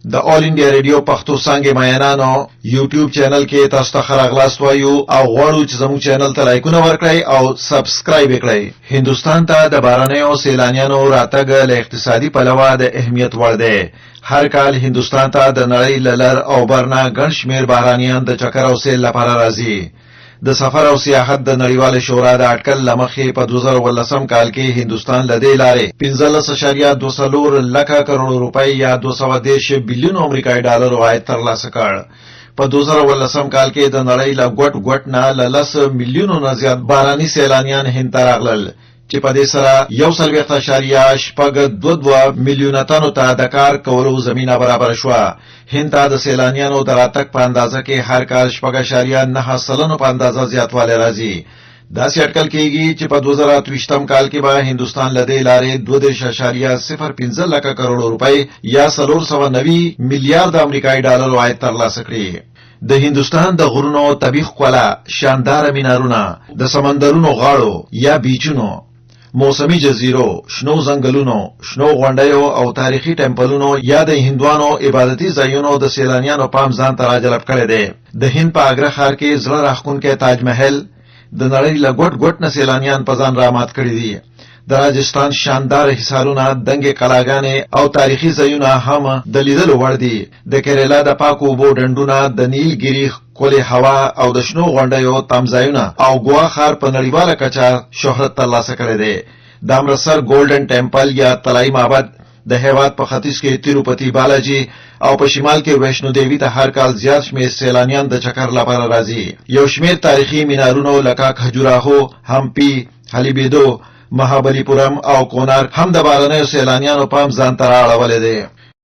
د آل انډیا ریډیو پښتو څنګه مینانو یوټیوب چینل کې تاسو ته خراغلاست وایو او غواړو چې زموږ چینل ته لایکونه ورکړئ او سبسکرایب کړئ. هندستان ته د بهرنیو سیلانیانو راتګ له اقتصادي پلوه د اهمیت وړ دی. هر کال هندستان ته د نړۍ لر او برنا ګڼ شمېر بهرانیان د چکر او سیل لپاره راځي. د سفر او سیاحت د نړیوال شورا د اټکل لمخې په 2018 کال کې هندستان لدې لارې 15.24 لک کروڑ روپۍ یا 210 بلیون امریکایي ډالر عاید ترلاسه کړ. په 2018 کال کې د نړۍ له ګوټ نه 10 میلیونو نه زیات بهراني سیلانیان هند ته راغلل چې په دې سره 1.22 میلیونه تنو ته د کار کولو زمينه برابر شوه. هند ته د سیلانیانو د راتګ په اندازه کې هر کال 4.9% په اندازه زیاتوالی راځي. دا اټکل کېږي چې په 2023 کال کې به هندستان لدې لارې 2.05 لک کروڑ روپۍ یا 490 میلیارډ امریکایي ډالر عاید ترلاسه کړي. د هندستان د غرونو طبیعي ښکلا، شاندار مینارونه، د سمندرونو غاړو یا بیچونو، موسمی جزیرو، شنو ځنګلونو، شنو غونډیو او تاریخي ټیمپلونو یا د هندوانو عبادتي ځایونو د سیلانیانو پام ځان ته راجلب کړی دی. د هند په آګره ښار کې زړه راښکونکی تاج محل د نړۍ له ګوټ نه سیلانیان په ځان رامات کړي دي. د راجستان شاندار حصارونه، دنګې قلاګانې او تاریخي ځایونه هم د لیدلو وړ دي. د کیرلا د پاکو اوبو ډنډونه، د نیلګیري ښکلې هوا او د شنو غونډیو تمځایونه او ګوا ښار په نړیواله کچه شهرت ترلاسه کړی دی. د امرتسر ګولډن ټیمپل یا طلایي معبد د هیواد په ختیځ کې تیروپتی بالاجي او په شمال کې ویشنو دیوی ته هر کال زیات شمېر سیلانیان د چکر لپاره راځي. یو شمېر تاریخي مینارونو لکه کھجوراهو، همپي، هلیبیدو، مهابلی پورم او کونارک هم د بهرنیو سیلانیانو پام ځان ته رااړولی دی.